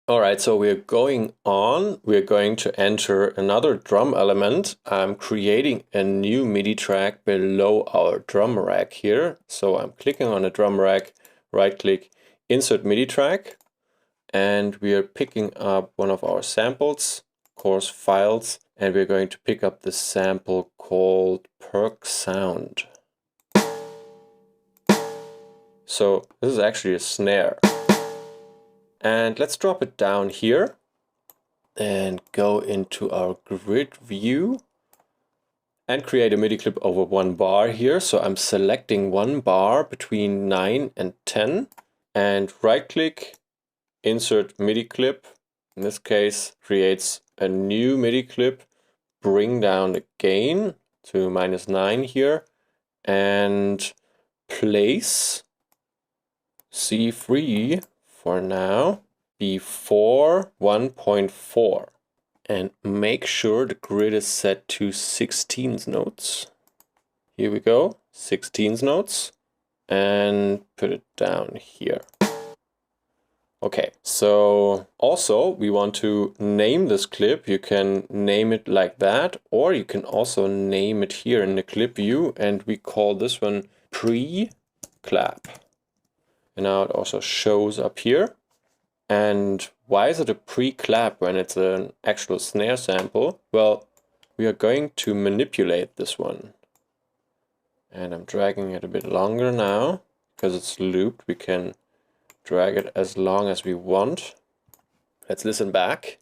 All right, so we're going on. We're going to enter another drum element. I'm creating a new MIDI track below our drum rack here. So I'm clicking on the drum rack, right click, insert MIDI track, and we are picking up one of our samples, course files, and we're going to pick up the sample called Perk Sound. So this is actually a snare. And let's drop it down here and go into our grid view and create a MIDI clip over one bar here. So I'm selecting one bar between 9 and 10 and right click, insert MIDI clip. In this case, creates a new MIDI clip, bring down the gain to -9 here and place C3 for now before 1.4 and make sure the grid is set to 16th notes. Here we go, 16th notes, and put it down here. Okay, so also we want to name this clip. You can name it like that, or you can also name it here in the clip view, and we call this one pre-clap. And now it also shows up here. And why is it a pre-clap when it's an actual snare sample? Well, we are going to manipulate this one. And I'm dragging it a bit longer now, because it's looped. We can drag it as long as we want. Let's listen back.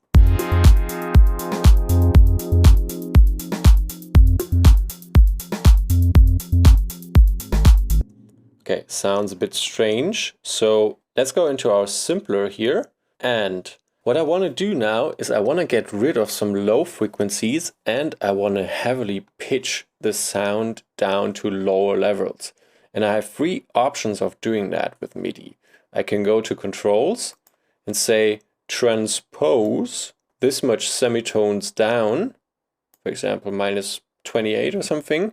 Okay, sounds a bit strange. So let's go into our simpler here. And what I want to do now is I want to get rid of some low frequencies and I want to heavily pitch the sound down to lower levels. And I have three options of doing that with MIDI. I can go to controls and say transpose this much semitones down, for example, -28 or something,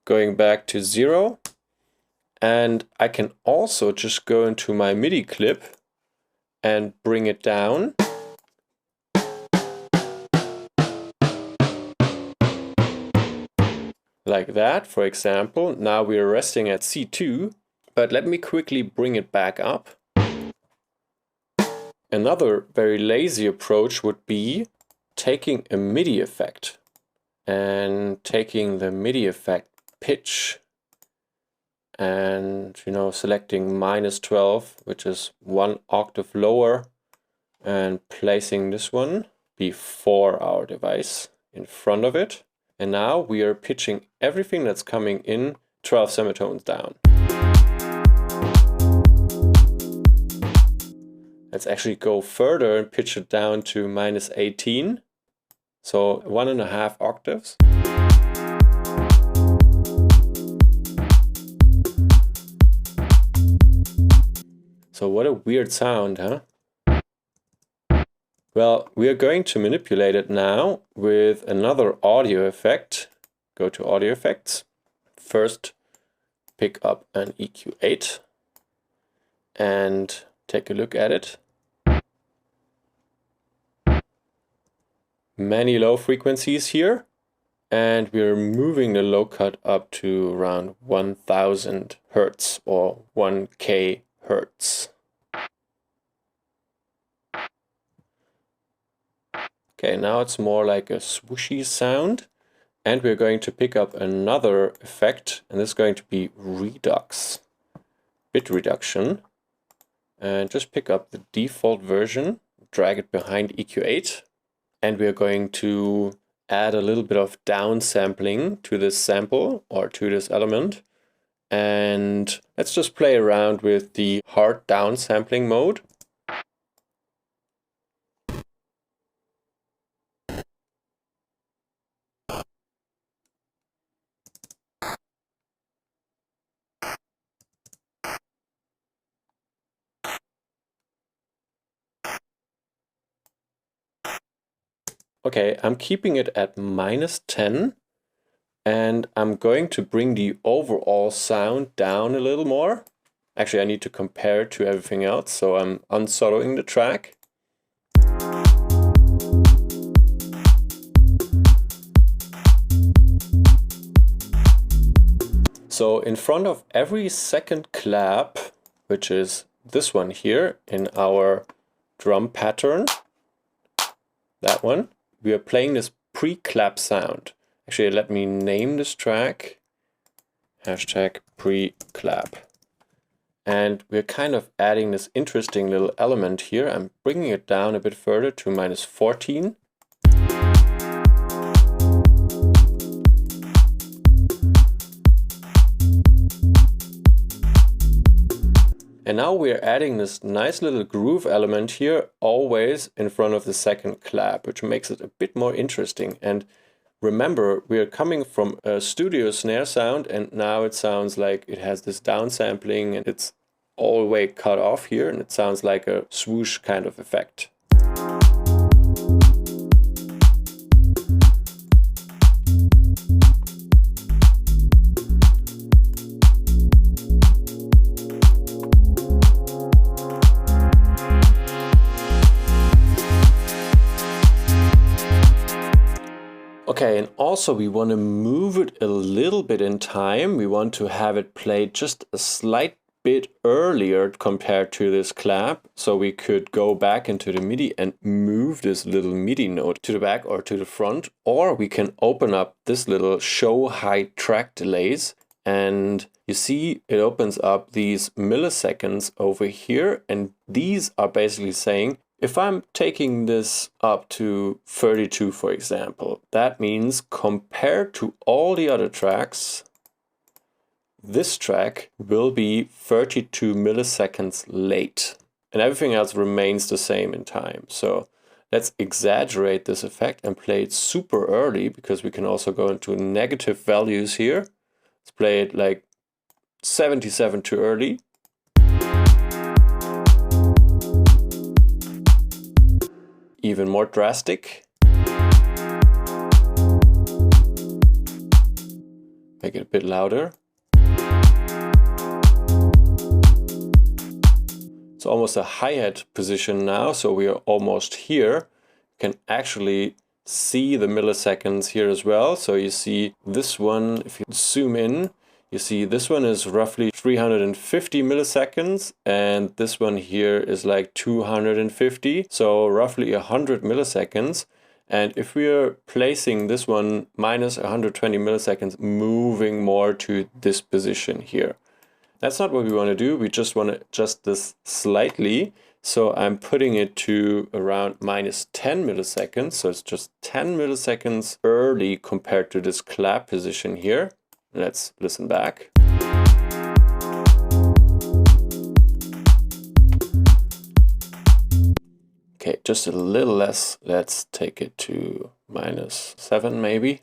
going back to 0. And I can also just go into my MIDI clip and bring it down. Like that, for example. Now we're resting at C2, but let me quickly bring it back up. Another very lazy approach would be taking a MIDI effect and taking the MIDI effect pitch and, selecting -12, which is 1 octave lower, and placing this one before our device in front of it. And now we are pitching everything that's coming in 12 semitones down. Let's actually go further and pitch it down to -18. So 1.5 octaves. So what a weird sound, huh? Well, we are going to manipulate it now with another audio effect. Go to audio effects. First, pick up an EQ8 and take a look at it. Many low frequencies here, and we're moving the low cut up to around 1000 Hertz or 1K Hertz. Okay, now it's more like a swooshy sound, and we're going to pick up another effect, and this is going to be redux, bit reduction, and just pick up the default version, drag it behind EQ8, and we're going to add a little bit of downsampling to this sample or to this element. And let's just play around with the hard downsampling mode. Okay, I'm keeping it at -10. And I'm going to bring the overall sound down a little more. Actually, I need to compare it to everything else, so I'm unsoloing the track. So in front of every second clap, which is this one here in our drum pattern, that one, we are playing this pre-clap sound. Actually, let me name this track, hashtag pre-clap. And we're kind of adding this interesting little element here. I'm bringing it down a bit further to -14. And now we're adding this nice little groove element here, always in front of the second clap, which makes it a bit more interesting. And remember, we're coming from a studio snare sound, and now it sounds like it has this downsampling and it's all the way cut off here, and it sounds like a swoosh kind of effect. Okay, and also we want to move it a little bit in time. We want to have it played just a slight bit earlier compared to this clap. So we could go back into the MIDI and move this little MIDI note to the back or to the front. Or we can open up this little show height track delays. And you see it opens up these milliseconds over here. And these are basically saying, if I'm taking this up to 32, for example, that means compared to all the other tracks, this track will be 32 milliseconds late. And everything else remains the same in time. So let's exaggerate this effect and play it super early, because we can also go into negative values here. Let's play it like 77 too early. Even more drastic. Make it a bit louder. It's almost a hi-hat position now, so we are almost here. You can actually see the milliseconds here as well. So you see this one, if you zoom in, you see this one is roughly 350 milliseconds, and this one here is like 250, so roughly 100 milliseconds. And if we are placing this one minus 120 milliseconds, moving more to this position here. That's not what we want to do. We just want to adjust this slightly. So I'm putting it to around -10 milliseconds. So it's just 10 milliseconds early compared to this clap position here. Let's listen back. Okay, just a little less. Let's take it to -7 maybe.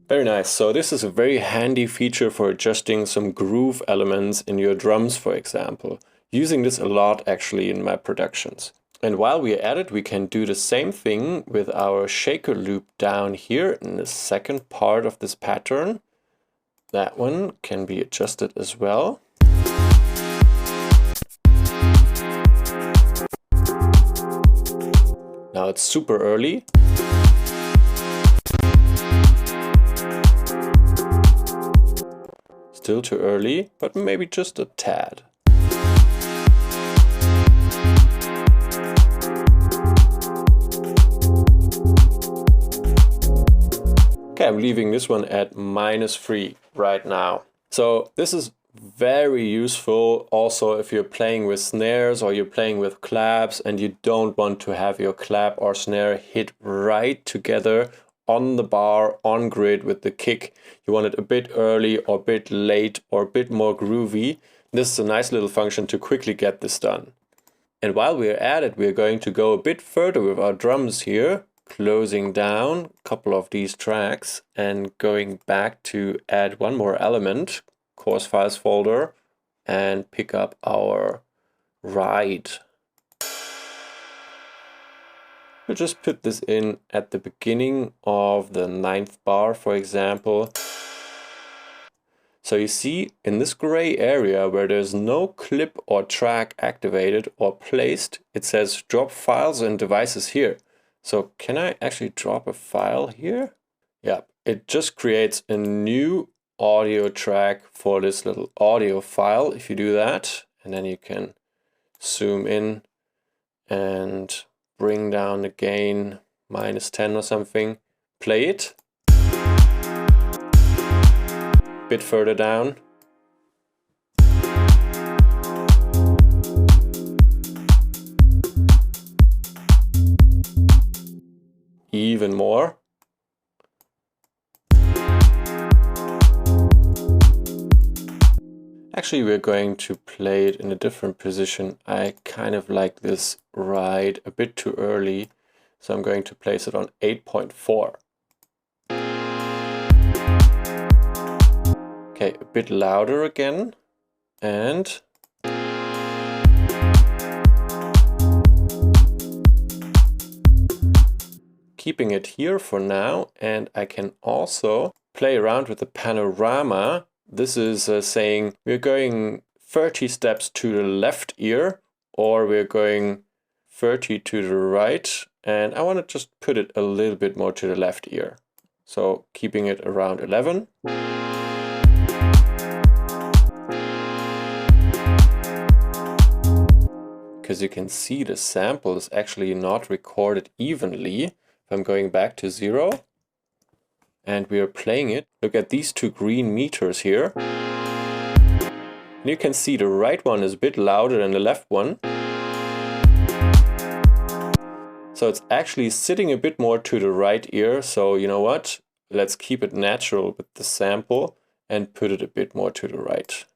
Very nice. So this is a very handy feature for adjusting some groove elements in your drums, for example. Using this a lot actually in my productions. And while we are at it, we can do the same thing with our shaker loop down here in the second part of this pattern. That one can be adjusted as well. Now it's super early. Still too early, but maybe just a tad. Okay, I'm leaving this one at -3 right now. So this is very useful also if you're playing with snares or you're playing with claps and you don't want to have your clap or snare hit right together on the bar, on grid with the kick. You want it a bit early or a bit late or a bit more groovy. This is a nice little function to quickly get this done. And while we're at it, we're going to go a bit further with our drums here, closing down a couple of these tracks and going back to add one more element, course files folder, and pick up our ride. We'll just put this in at the beginning of the 9th bar, for example. So you see in this gray area where there's no clip or track activated or placed, it says drop files and devices here. So can I actually drop a file here? Yeah, it just creates a new audio track for this little audio file if you do that. And then you can zoom in and bring down the gain -10 or something. Play it. Bit further down. Even more. Actually, we're going to play it in a different position. I kind of like this ride a bit too early, so I'm going to place it on 8.4. Okay, a bit louder again, and keeping it here for now. And I can also play around with the panorama. This is saying we're going 30 steps to the left ear, or we're going 30 to the right. And I want to just put it a little bit more to the left ear. So keeping it around 11. Because you can see the sample is actually not recorded evenly. If I'm going back to 0 and we are playing it, look at these two green meters here. And you can see the right one is a bit louder than the left one. So it's actually sitting a bit more to the right ear. So you know what? Let's keep it natural with the sample and put it a bit more to the right.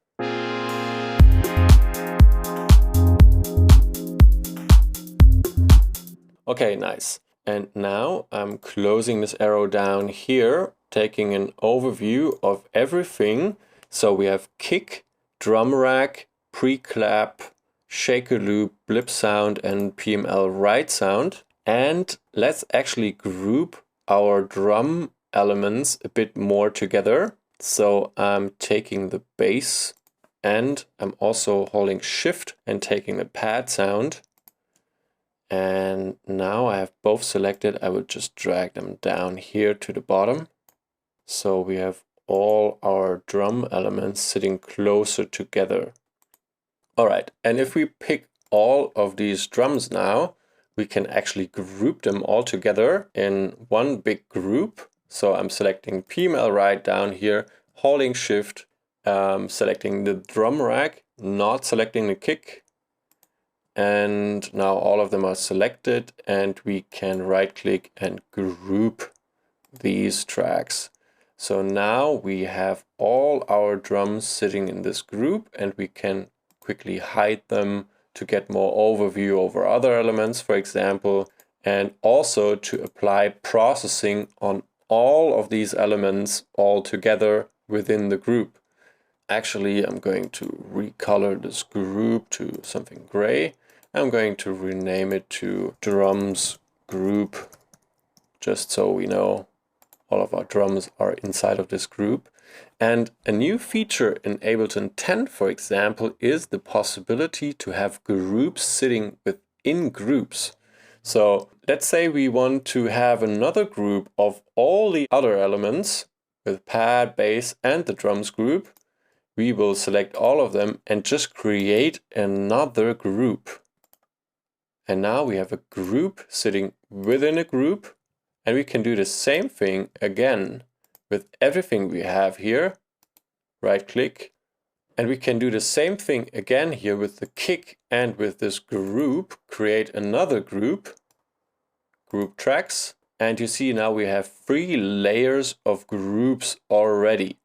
Okay, nice. And now I'm closing this arrow down here, taking an overview of everything. So we have kick, drum rack, pre-clap, shaker loop, blip sound, and PML ride sound. And let's actually group our drum elements a bit more together. So I'm taking the bass and I'm also holding shift and taking the pad sound. And now I have both selected. I will just drag them down here to the bottom. So we have all our drum elements sitting closer together. All right, and if we pick all of these drums now, we can actually group them all together in one big group. So I'm selecting PML ride down here, holding shift, selecting the drum rack, not selecting the kick. And now all of them are selected and we can right click and group these tracks. So now we have all our drums sitting in this group and we can quickly hide them to get more overview over other elements, for example, and also to apply processing on all of these elements all together within the group. Actually, I'm going to recolor this group to something gray. I'm going to rename it to drums group, just so we know all of our drums are inside of this group. And a new feature in Ableton 10, for example, is the possibility to have groups sitting within groups. So let's say we want to have another group of all the other elements with pad, bass, and the drums group. We will select all of them and just create another group. And now we have a group sitting within a group, and we can do the same thing again with everything we have here. Right click, and we can do the same thing again here with the kick and with this group, create another group, group tracks. And you see now we have 3 layers of groups already.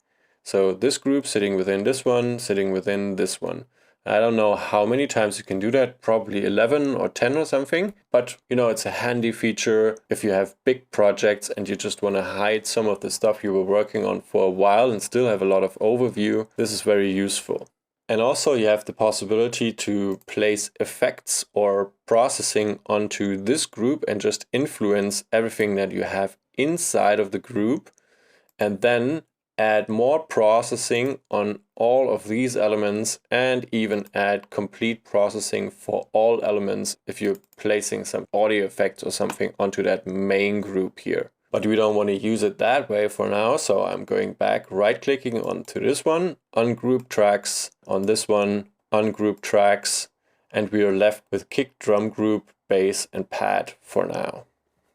So this group sitting within this one, sitting within this one. I don't know how many times you can do that, probably 11 or 10 or something, but you know, it's a handy feature if you have big projects and you just want to hide some of the stuff you were working on for a while and still have a lot of overview. This is very useful. And also you have the possibility to place effects or processing onto this group and just influence everything that you have inside of the group. And then add more processing on all of these elements and even add complete processing for all elements if you're placing some audio effects or something onto that main group here. But we don't want to use it that way for now, so I'm going back, right-clicking onto this one, ungroup tracks, on this one, ungroup tracks, and we are left with kick, drum group, bass, and pad for now.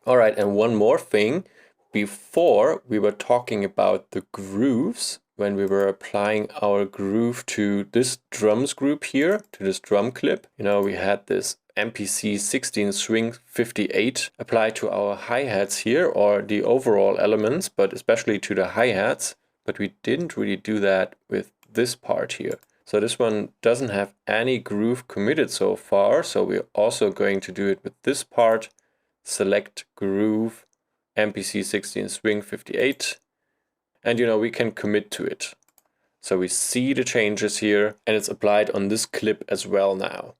All right, and one more thing. Before we were talking about the grooves, when we were applying our groove to this drums group here, to this drum clip, you know, we had this MPC 16 Swing 58 applied to our hi-hats here, or the overall elements, but especially to the hi-hats, but we didn't really do that with this part here. So this one doesn't have any groove committed so far, so we're also going to do it with this part. Select groove, MPC 16 Swing 58, and you know, we can commit to it. So we see the changes here, and it's applied on this clip as well now.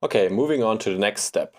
Okay, moving on to the next step.